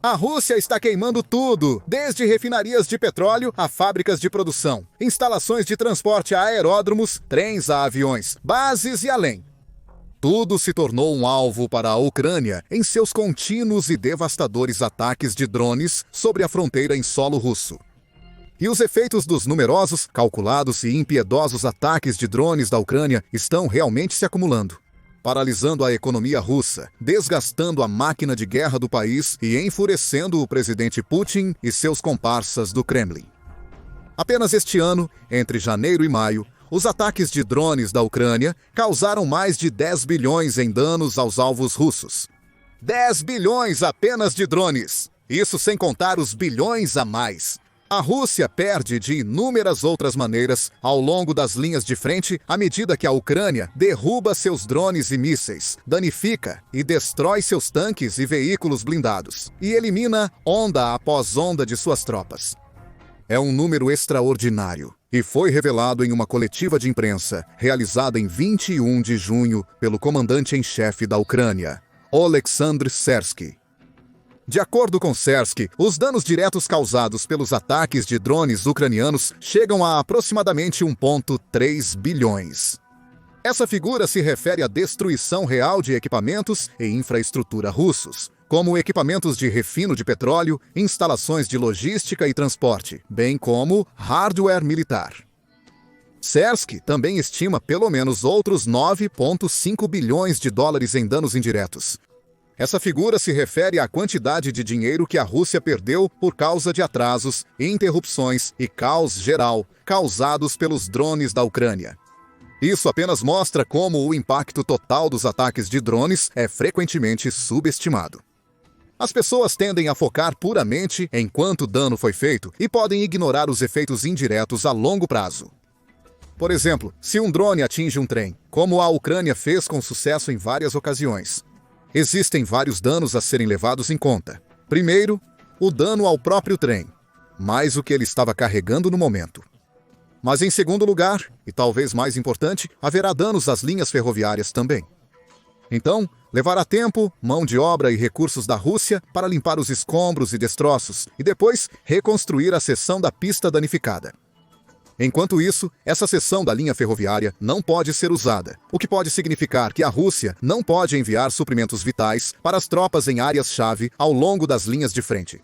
A Rússia está queimando tudo, desde refinarias de petróleo a fábricas de produção, instalações de transporte a aeródromos, trens a aviões, bases e além. Tudo se tornou um alvo para a Ucrânia em seus contínuos e devastadores ataques de drones sobre a fronteira em solo russo. E os efeitos dos numerosos, calculados e impiedosos ataques de drones da Ucrânia estão realmente se acumulando, paralisando a economia russa, desgastando a máquina de guerra do país e enfurecendo o presidente Putin e seus comparsas do Kremlin. Apenas este ano, entre janeiro e maio, os ataques de drones da Ucrânia causaram mais de 10 bilhões em danos aos alvos russos. 10 bilhões apenas de drones! Isso sem contar os bilhões a mais. A Rússia perde de inúmeras outras maneiras ao longo das linhas de frente à medida que a Ucrânia derruba seus drones e mísseis, danifica e destrói seus tanques e veículos blindados e elimina onda após onda de suas tropas. É um número extraordinário e foi revelado em uma coletiva de imprensa realizada em 21 de junho pelo comandante-em-chefe da Ucrânia, Oleksandr Syrskyi. De acordo com Syrskyi, os danos diretos causados pelos ataques de drones ucranianos chegam a aproximadamente 1,3 bilhões. Essa figura se refere à destruição real de equipamentos e infraestrutura russos, como equipamentos de refino de petróleo, instalações de logística e transporte, bem como hardware militar. Syrskyi também estima pelo menos outros 9,5 bilhões de dólares em danos indiretos. Essa figura se refere à quantidade de dinheiro que a Rússia perdeu por causa de atrasos, interrupções e caos geral causados pelos drones da Ucrânia. Isso apenas mostra como o impacto total dos ataques de drones é frequentemente subestimado. As pessoas tendem a focar puramente em quanto dano foi feito e podem ignorar os efeitos indiretos a longo prazo. Por exemplo, se um drone atinge um trem, como a Ucrânia fez com sucesso em várias ocasiões, existem vários danos a serem levados em conta. Primeiro, o dano ao próprio trem, mais o que ele estava carregando no momento. Mas em segundo lugar, e talvez mais importante, haverá danos às linhas ferroviárias também. Então, levará tempo, mão de obra e recursos da Rússia para limpar os escombros e destroços e depois reconstruir a seção da pista danificada. Enquanto isso, essa seção da linha ferroviária não pode ser usada, o que pode significar que a Rússia não pode enviar suprimentos vitais para as tropas em áreas-chave ao longo das linhas de frente.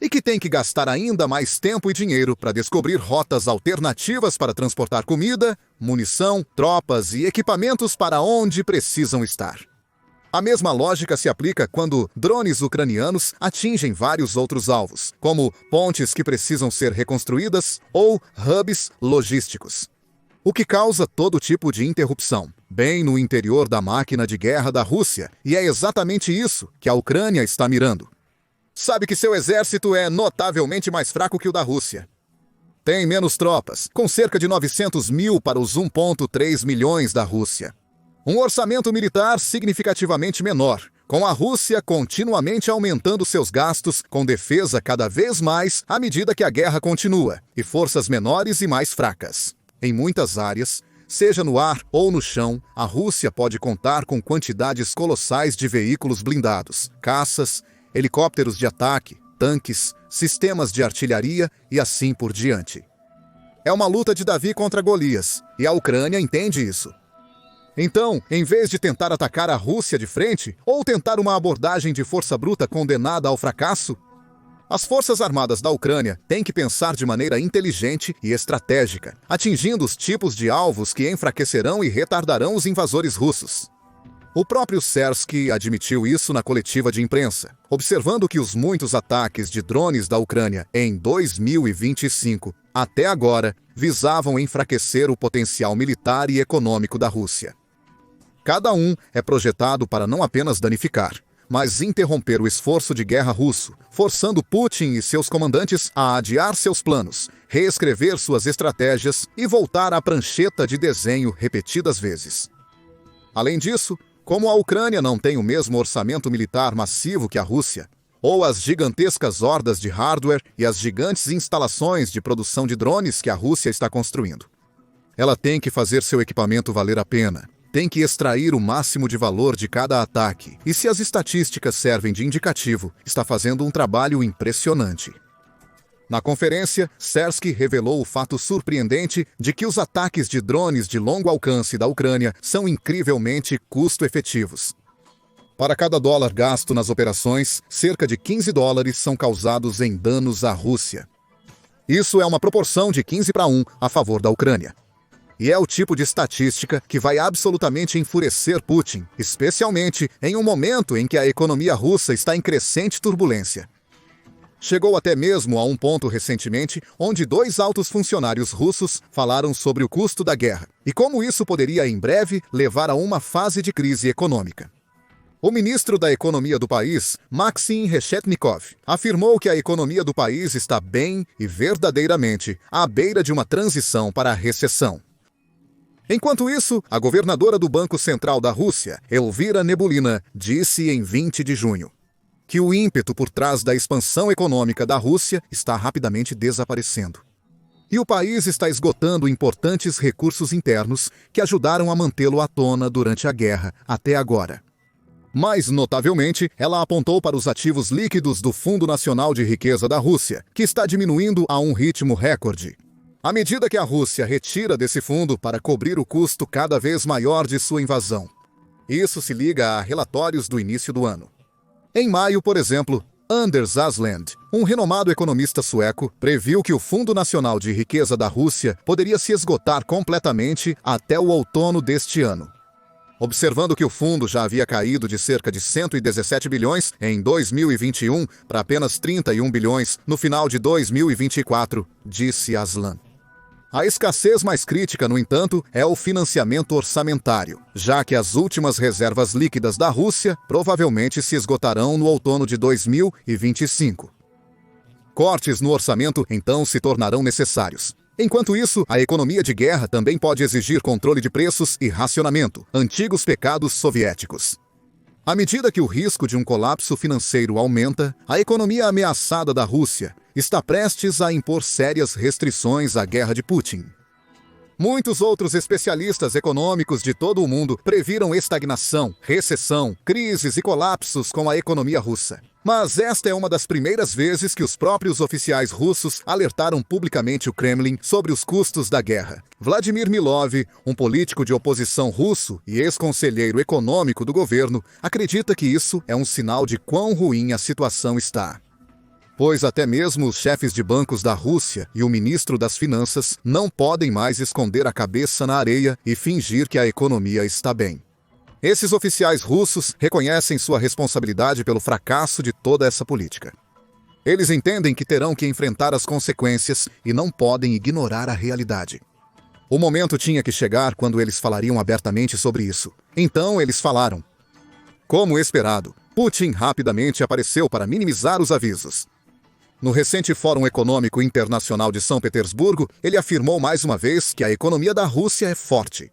E que tem que gastar ainda mais tempo e dinheiro para descobrir rotas alternativas para transportar comida, munição, tropas e equipamentos para onde precisam estar. A mesma lógica se aplica quando drones ucranianos atingem vários outros alvos, como pontes que precisam ser reconstruídas ou hubs logísticos. O que causa todo tipo de interrupção, bem no interior da máquina de guerra da Rússia, e é exatamente isso que a Ucrânia está mirando. Sabe que seu exército é notavelmente mais fraco que o da Rússia. Tem menos tropas, com cerca de 900 mil para os 1,3 milhões da Rússia. Um orçamento militar significativamente menor, com a Rússia continuamente aumentando seus gastos com defesa cada vez mais à medida que a guerra continua, e forças menores e mais fracas. Em muitas áreas, seja no ar ou no chão, a Rússia pode contar com quantidades colossais de veículos blindados, caças, helicópteros de ataque, tanques, sistemas de artilharia e assim por diante. É uma luta de Davi contra Golias, e a Ucrânia entende isso. Então, em vez de tentar atacar a Rússia de frente, ou tentar uma abordagem de força bruta condenada ao fracasso, as forças armadas da Ucrânia têm que pensar de maneira inteligente e estratégica, atingindo os tipos de alvos que enfraquecerão e retardarão os invasores russos. O próprio Syrskyi admitiu isso na coletiva de imprensa, observando que os muitos ataques de drones da Ucrânia em 2025, até agora, visavam enfraquecer o potencial militar e econômico da Rússia. Cada um é projetado para não apenas danificar, mas interromper o esforço de guerra russo, forçando Putin e seus comandantes a adiar seus planos, reescrever suas estratégias e voltar à prancheta de desenho repetidas vezes. Além disso, como a Ucrânia não tem o mesmo orçamento militar massivo que a Rússia, ou as gigantescas hordas de hardware e as gigantes instalações de produção de drones que a Rússia está construindo, ela tem que fazer seu equipamento valer a pena, tem que extrair o máximo de valor de cada ataque, e se as estatísticas servem de indicativo, está fazendo um trabalho impressionante. Na conferência, Sersky revelou o fato surpreendente de que os ataques de drones de longo alcance da Ucrânia são incrivelmente custo-efetivos. Para cada dólar gasto nas operações, cerca de $15 são causados em danos à Rússia. Isso é uma proporção de 15-1 a favor da Ucrânia. E é o tipo de estatística que vai absolutamente enfurecer Putin, especialmente em um momento em que a economia russa está em crescente turbulência. Chegou até mesmo a um ponto recentemente onde 2 altos funcionários russos falaram sobre o custo da guerra e como isso poderia em breve levar a uma fase de crise econômica. O ministro da Economia do país, Maxim Reshetnikov, afirmou que a economia do país está bem e verdadeiramente à beira de uma transição para a recessão. Enquanto isso, a governadora do Banco Central da Rússia, Elvira Nebulina, disse em 20 de junho que o ímpeto por trás da expansão econômica da Rússia está rapidamente desaparecendo. E o país está esgotando importantes recursos internos que ajudaram a mantê-lo à tona durante a guerra até agora. Mais notavelmente, ela apontou para os ativos líquidos do Fundo Nacional de Riqueza da Rússia, que está diminuindo a um ritmo recorde. À medida que a Rússia retira desse fundo para cobrir o custo cada vez maior de sua invasão. Isso se liga a relatórios do início do ano. Em maio, por exemplo, Anders Aslund, um renomado economista sueco, previu que o Fundo Nacional de Riqueza da Rússia poderia se esgotar completamente até o outono deste ano. Observando que o fundo já havia caído de cerca de 117 bilhões em 2021 para apenas 31 bilhões no final de 2024, disse Aslan. A escassez mais crítica, no entanto, é o financiamento orçamentário, já que as últimas reservas líquidas da Rússia provavelmente se esgotarão no outono de 2025. Cortes no orçamento, então, se tornarão necessários. Enquanto isso, a economia de guerra também pode exigir controle de preços e racionamento, antigos pecados soviéticos. À medida que o risco de um colapso financeiro aumenta, a economia ameaçada da Rússia está prestes a impor sérias restrições à guerra de Putin. Muitos outros especialistas econômicos de todo o mundo previram estagnação, recessão, crises e colapsos com a economia russa. Mas esta é uma das primeiras vezes que os próprios oficiais russos alertaram publicamente o Kremlin sobre os custos da guerra. Vladimir Milov, um político de oposição russo e ex-conselheiro econômico do governo, acredita que isso é um sinal de quão ruim a situação está. Pois até mesmo os chefes de bancos da Rússia e o ministro das Finanças não podem mais esconder a cabeça na areia e fingir que a economia está bem. Esses oficiais russos reconhecem sua responsabilidade pelo fracasso de toda essa política. Eles entendem que terão que enfrentar as consequências e não podem ignorar a realidade. O momento tinha que chegar quando eles falariam abertamente sobre isso. Então eles falaram. Como esperado, Putin rapidamente apareceu para minimizar os avisos. No recente Fórum Econômico Internacional de São Petersburgo, ele afirmou mais uma vez que a economia da Rússia é forte.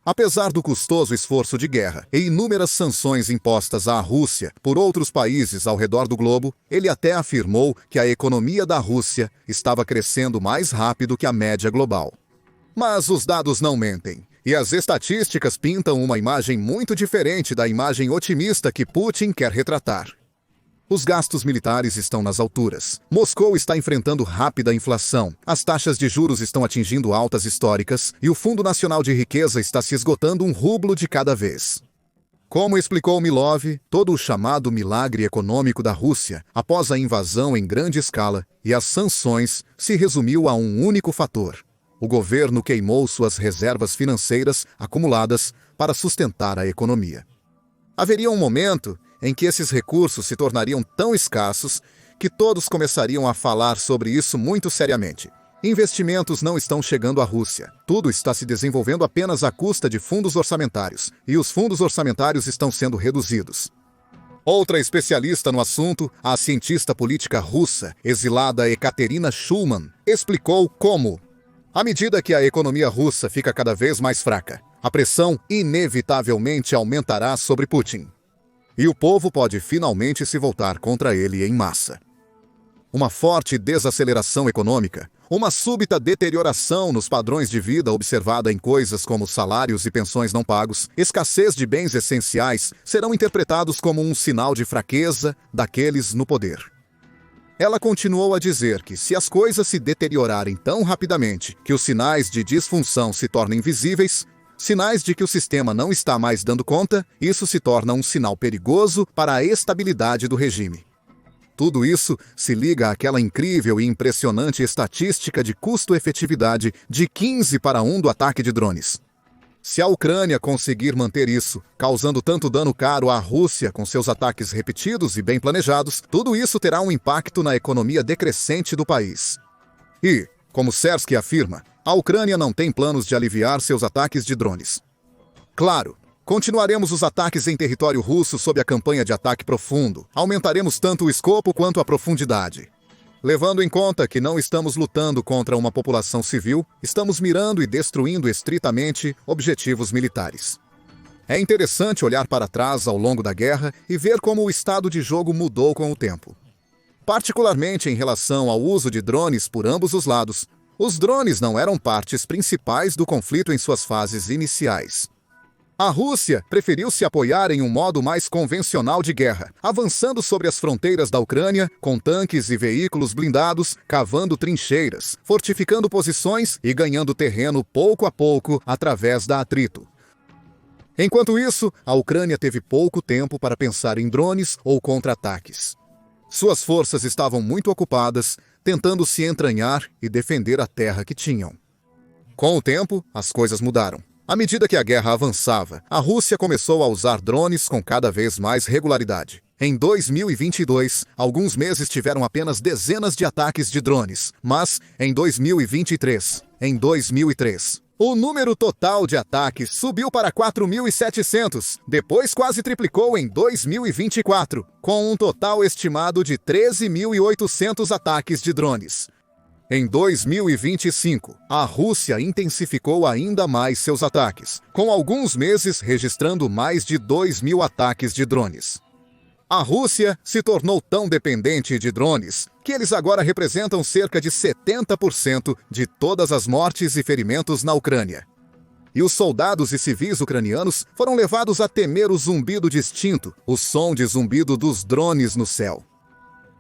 Apesar do custoso esforço de guerra e inúmeras sanções impostas à Rússia por outros países ao redor do globo, ele até afirmou que a economia da Rússia estava crescendo mais rápido que a média global. Mas os dados não mentem, e as estatísticas pintam uma imagem muito diferente da imagem otimista que Putin quer retratar. Os gastos militares estão nas alturas. Moscou está enfrentando rápida inflação. As taxas de juros estão atingindo altas históricas e o Fundo Nacional de Riqueza está se esgotando um rublo de cada vez. Como explicou Milov, todo o chamado milagre econômico da Rússia, após a invasão em grande escala e as sanções, se resumiu a um único fator. O governo queimou suas reservas financeiras acumuladas para sustentar a economia. Haveria um momento em que esses recursos se tornariam tão escassos que todos começariam a falar sobre isso muito seriamente. Investimentos não estão chegando à Rússia. Tudo está se desenvolvendo apenas à custa de fundos orçamentários, e os fundos orçamentários estão sendo reduzidos. Outra especialista no assunto, a cientista política russa, exilada Ekaterina Shulman, explicou como, à medida que a economia russa fica cada vez mais fraca, a pressão inevitavelmente aumentará sobre Putin. E o povo pode finalmente se voltar contra ele em massa. Uma forte desaceleração econômica, Uma súbita deterioração nos padrões de vida observada em coisas como salários e pensões não pagos, escassez de bens essenciais, serão interpretados como um sinal de fraqueza daqueles no poder. Ela continuou a dizer que se as coisas se deteriorarem tão rapidamente que os sinais de disfunção se tornem visíveis, sinais de que o sistema não está mais dando conta, isso se torna um sinal perigoso para a estabilidade do regime. Tudo isso se liga àquela incrível e impressionante estatística de custo-efetividade de 15:1 do ataque de drones. Se a Ucrânia conseguir manter isso, causando tanto dano caro à Rússia com seus ataques repetidos e bem planejados, tudo isso terá um impacto na economia decrescente do país. E, como Sersky afirma, a Ucrânia não tem planos de aliviar seus ataques de drones. Claro, continuaremos os ataques em território russo sob a campanha de ataque profundo. Aumentaremos tanto o escopo quanto a profundidade. Levando em conta que não estamos lutando contra uma população civil, estamos mirando e destruindo estritamente objetivos militares. É interessante olhar para trás ao longo da guerra e ver como o estado de jogo mudou com o tempo. Particularmente em relação ao uso de drones por ambos os lados, os drones não eram partes principais do conflito em suas fases iniciais. A Rússia preferiu se apoiar em um modo mais convencional de guerra, avançando sobre as fronteiras da Ucrânia, com tanques e veículos blindados, cavando trincheiras, fortificando posições e ganhando terreno pouco a pouco através da atrito. Enquanto isso, a Ucrânia teve pouco tempo para pensar em drones ou contra-ataques. Suas forças estavam muito ocupadas, tentando se entranhar e defender a terra que tinham. Com o tempo, as coisas mudaram. À medida que a guerra avançava, a Rússia começou a usar drones com cada vez mais regularidade. Em 2022, alguns meses tiveram apenas dezenas de ataques de drones, mas em 2023, o número total de ataques subiu para 4.700, depois quase triplicou em 2024, com um total estimado de 13.800 ataques de drones. Em 2025, a Rússia intensificou ainda mais seus ataques, com alguns meses registrando mais de 2.000 ataques de drones. A Rússia se tornou tão dependente de drones que eles agora representam cerca de 70% de todas as mortes e ferimentos na Ucrânia. E os soldados e civis ucranianos foram levados a temer o zumbido distinto, o som de zumbido dos drones no céu.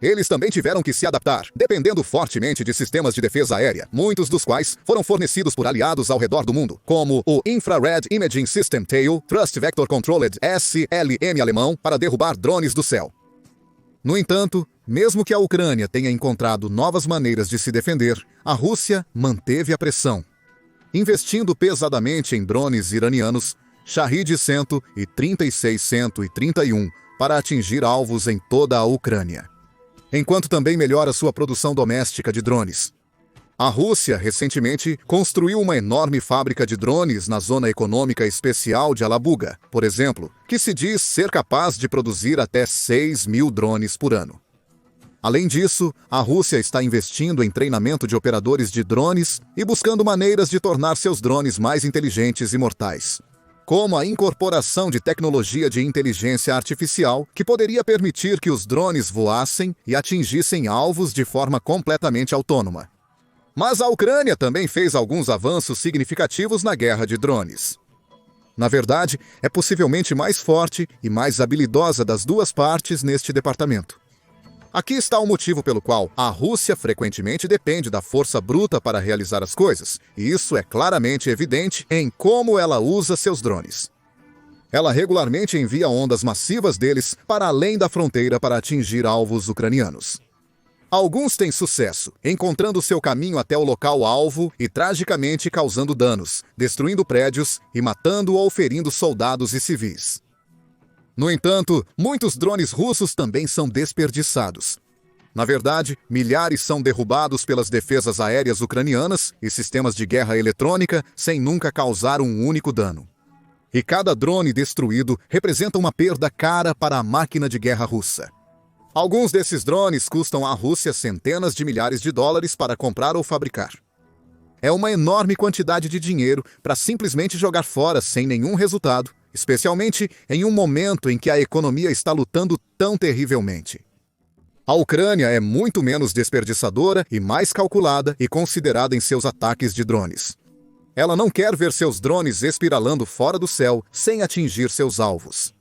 Eles também tiveram que se adaptar, dependendo fortemente de sistemas de defesa aérea, muitos dos quais foram fornecidos por aliados ao redor do mundo, como o Infrared Imaging System TAIL, Thrust Vector Controlled SLM alemão, para derrubar drones do céu. No entanto, mesmo que a Ucrânia tenha encontrado novas maneiras de se defender, a Rússia manteve a pressão, investindo pesadamente em drones iranianos Shahed-100 e 36-131 para atingir alvos em toda a Ucrânia, enquanto também melhora sua produção doméstica de drones. A Rússia, recentemente, construiu uma enorme fábrica de drones na Zona Econômica Especial de Alabuga, por exemplo, que se diz ser capaz de produzir até 6.000 drones por ano. Além disso, a Rússia está investindo em treinamento de operadores de drones e buscando maneiras de tornar seus drones mais inteligentes e mortais, como a incorporação de tecnologia de inteligência artificial que poderia permitir que os drones voassem e atingissem alvos de forma completamente autônoma. Mas a Ucrânia também fez alguns avanços significativos na guerra de drones. Na verdade, é possivelmente mais forte e mais habilidosa das duas partes neste departamento. Aqui está o motivo pelo qual a Rússia frequentemente depende da força bruta para realizar as coisas, e isso é claramente evidente em como ela usa seus drones. Ela regularmente envia ondas massivas deles para além da fronteira para atingir alvos ucranianos. Alguns têm sucesso, encontrando seu caminho até o local-alvo e tragicamente causando danos, destruindo prédios e matando ou ferindo soldados e civis. No entanto, muitos drones russos também são desperdiçados. Na verdade, milhares são derrubados pelas defesas aéreas ucranianas e sistemas de guerra eletrônica sem nunca causar um único dano. E cada drone destruído representa uma perda cara para a máquina de guerra russa. Alguns desses drones custam à Rússia centenas de milhares de dólares para comprar ou fabricar. É uma enorme quantidade de dinheiro para simplesmente jogar fora sem nenhum resultado, especialmente em um momento em que a economia está lutando tão terrivelmente. A Ucrânia é muito menos desperdiçadora e mais calculada e considerada em seus ataques de drones. Ela não quer ver seus drones espiralando fora do céu sem atingir seus alvos.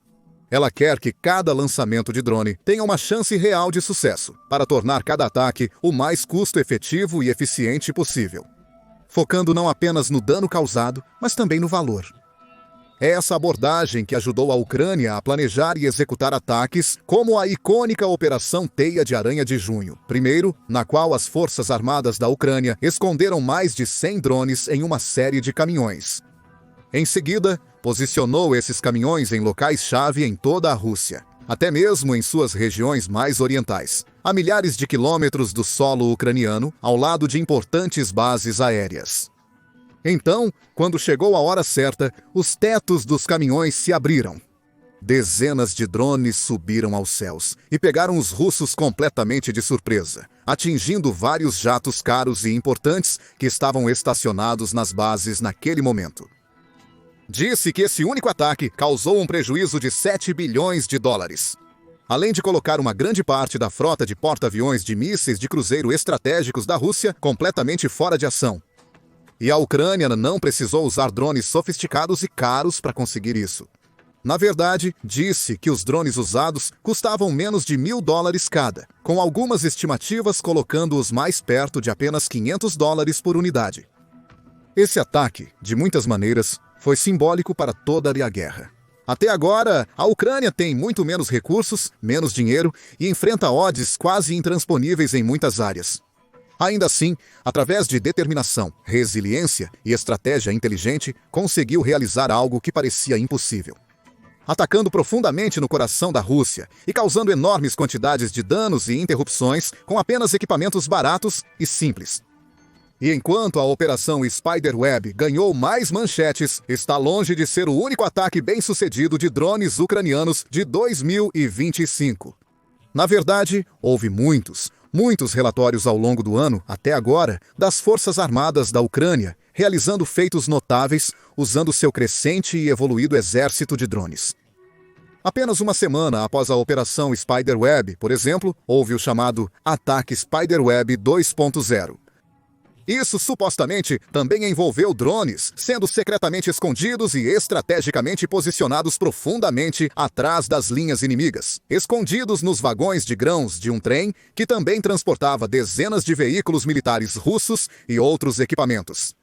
Ela quer que cada lançamento de drone tenha uma chance real de sucesso, para tornar cada ataque o mais custo-efetivo e eficiente possível, focando não apenas no dano causado, mas também no valor. É essa abordagem que ajudou a Ucrânia a planejar e executar ataques como a icônica Operação Teia de Aranha de junho, primeiro, na qual as Forças Armadas da Ucrânia esconderam mais de 100 drones em uma série de caminhões. Em seguida, posicionou esses caminhões em locais-chave em toda a Rússia, até mesmo em suas regiões mais orientais, a milhares de quilômetros do solo ucraniano, ao lado de importantes bases aéreas. Então, quando chegou a hora certa, os tetos dos caminhões se abriram. Dezenas de drones subiram aos céus e pegaram os russos completamente de surpresa, atingindo vários jatos caros e importantes que estavam estacionados nas bases naquele momento. Disse que esse único ataque causou um prejuízo de 7 bilhões de dólares. Além de colocar uma grande parte da frota de porta-aviões de mísseis de cruzeiro estratégicos da Rússia completamente fora de ação. E a Ucrânia não precisou usar drones sofisticados e caros para conseguir isso. Na verdade, disse que os drones usados custavam menos de $1.000 cada, com algumas estimativas colocando-os mais perto de apenas $500 por unidade. Esse ataque, de muitas maneiras, foi simbólico para toda a guerra. Até agora, a Ucrânia tem muito menos recursos, menos dinheiro e enfrenta odds quase intransponíveis em muitas áreas. Ainda assim, através de determinação, resiliência e estratégia inteligente, conseguiu realizar algo que parecia impossível. Atacando profundamente no coração da Rússia e causando enormes quantidades de danos e interrupções com apenas equipamentos baratos e simples. E enquanto a Operação Spiderweb ganhou mais manchetes, está longe de ser o único ataque bem-sucedido de drones ucranianos de 2025. Na verdade, houve muitos relatórios ao longo do ano, até agora, das Forças Armadas da Ucrânia, realizando feitos notáveis, usando seu crescente e evoluído exército de drones. Apenas uma semana após a Operação Spiderweb, por exemplo, houve o chamado Ataque Spiderweb 2.0. Isso supostamente também envolveu drones, sendo secretamente escondidos e estrategicamente posicionados profundamente atrás das linhas inimigas, escondidos nos vagões de grãos de um trem que também transportava dezenas de veículos militares russos e outros equipamentos.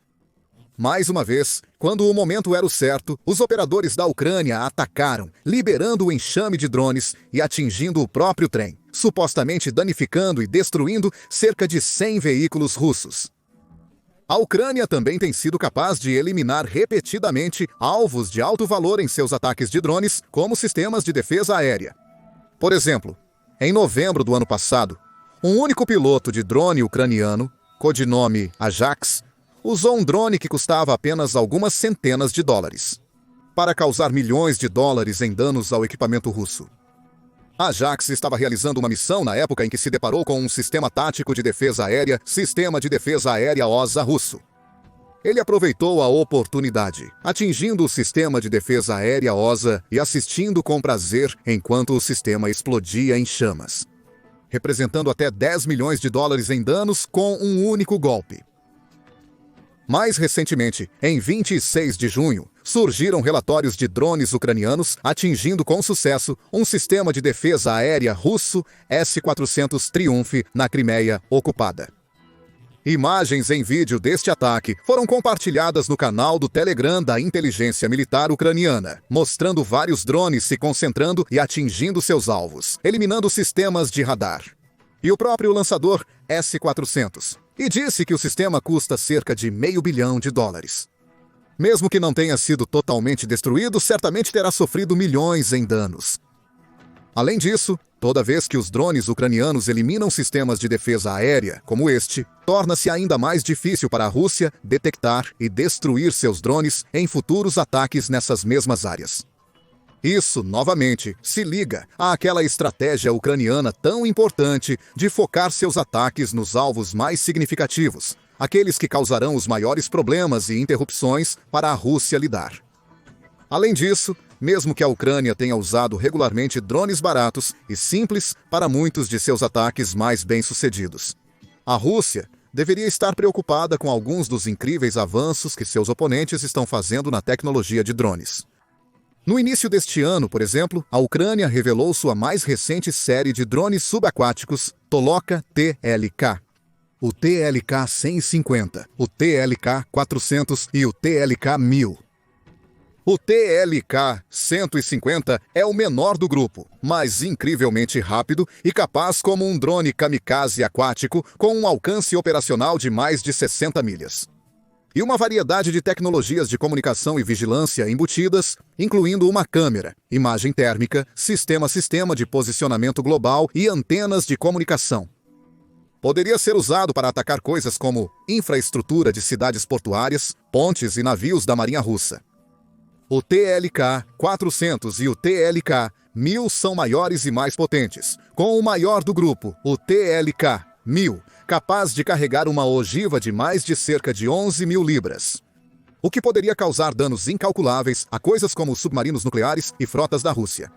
Mais uma vez, quando o momento era o certo, os operadores da Ucrânia atacaram, liberando o enxame de drones e atingindo o próprio trem, supostamente danificando e destruindo cerca de 100 veículos russos. A Ucrânia também tem sido capaz de eliminar repetidamente alvos de alto valor em seus ataques de drones, como sistemas de defesa aérea. Por exemplo, em novembro do ano passado, um único piloto de drone ucraniano, codinome Ajax, usou um drone que custava apenas algumas centenas de dólares, para causar milhões de dólares em danos ao equipamento russo. Ajax estava realizando uma missão na época em que se deparou com um sistema tático de defesa aérea, Sistema de Defesa Aérea OSA russo. Ele aproveitou a oportunidade, atingindo o Sistema de Defesa Aérea OSA e assistindo com prazer enquanto o sistema explodia em chamas, representando até 10 milhões de dólares em danos com um único golpe. Mais recentemente, em 26 de junho, surgiram relatórios de drones ucranianos atingindo com sucesso um sistema de defesa aérea russo S-400 Triumph na Crimeia ocupada. Imagens em vídeo deste ataque foram compartilhadas no canal do Telegram da inteligência militar ucraniana, mostrando vários drones se concentrando e atingindo seus alvos, eliminando sistemas de radar. E o próprio lançador S-400. E disse que o sistema custa cerca de $500 milhão. Mesmo que não tenha sido totalmente destruído, certamente terá sofrido milhões em danos. Além disso, toda vez que os drones ucranianos eliminam sistemas de defesa aérea, como este, torna-se ainda mais difícil para a Rússia detectar e destruir seus drones em futuros ataques nessas mesmas áreas. Isso, novamente, se liga àquela estratégia ucraniana tão importante de focar seus ataques nos alvos mais significativos, aqueles que causarão os maiores problemas e interrupções para a Rússia lidar. Além disso, mesmo que a Ucrânia tenha usado regularmente drones baratos e simples para muitos de seus ataques mais bem-sucedidos. A Rússia deveria estar preocupada com alguns dos incríveis avanços que seus oponentes estão fazendo na tecnologia de drones. No início deste ano, por exemplo, a Ucrânia revelou sua mais recente série de drones subaquáticos, Toloka TLK. O TLK-150, o TLK-400 e o TLK-1000. O TLK-150 é o menor do grupo, mas incrivelmente rápido e capaz como um drone kamikaze aquático com um alcance operacional de mais de 60 milhas. E uma variedade de tecnologias de comunicação e vigilância embutidas, incluindo uma câmera, imagem térmica, sistema de posicionamento global e antenas de comunicação. Poderia ser usado para atacar coisas como infraestrutura de cidades portuárias, pontes e navios da Marinha Russa. O TLK-400 e o TLK-1000 são maiores e mais potentes, com o maior do grupo, o TLK-1000, capaz de carregar uma ogiva de mais de cerca de 11.000 libras, o que poderia causar danos incalculáveis a coisas como submarinos nucleares e frotas da Rússia.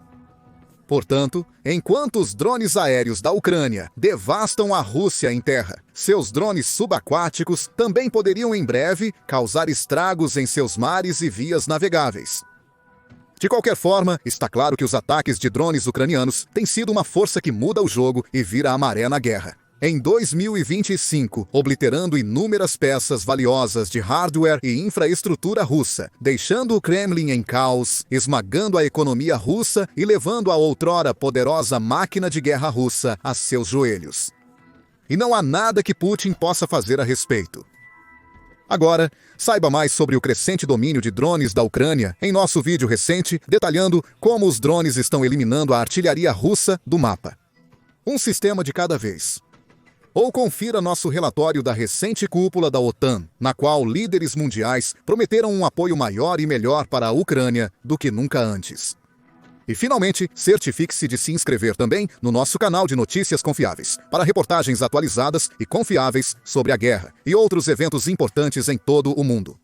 Portanto, enquanto os drones aéreos da Ucrânia devastam a Rússia em terra, seus drones subaquáticos também poderiam em breve causar estragos em seus mares e vias navegáveis. De qualquer forma, está claro que os ataques de drones ucranianos têm sido uma força que muda o jogo e vira a maré na guerra. Em 2025, obliterando inúmeras peças valiosas de hardware e infraestrutura russa, deixando o Kremlin em caos, esmagando a economia russa e levando a outrora poderosa máquina de guerra russa a seus joelhos. E não há nada que Putin possa fazer a respeito. Agora, saiba mais sobre o crescente domínio de drones da Ucrânia em nosso vídeo recente, detalhando como os drones estão eliminando a artilharia russa do mapa. Um sistema de cada vez. Ou confira nosso relatório da recente cúpula da OTAN, na qual líderes mundiais prometeram um apoio maior e melhor para a Ucrânia do que nunca antes. E, finalmente, certifique-se de se inscrever também no nosso canal de notícias confiáveis, para reportagens atualizadas e confiáveis sobre a guerra e outros eventos importantes em todo o mundo.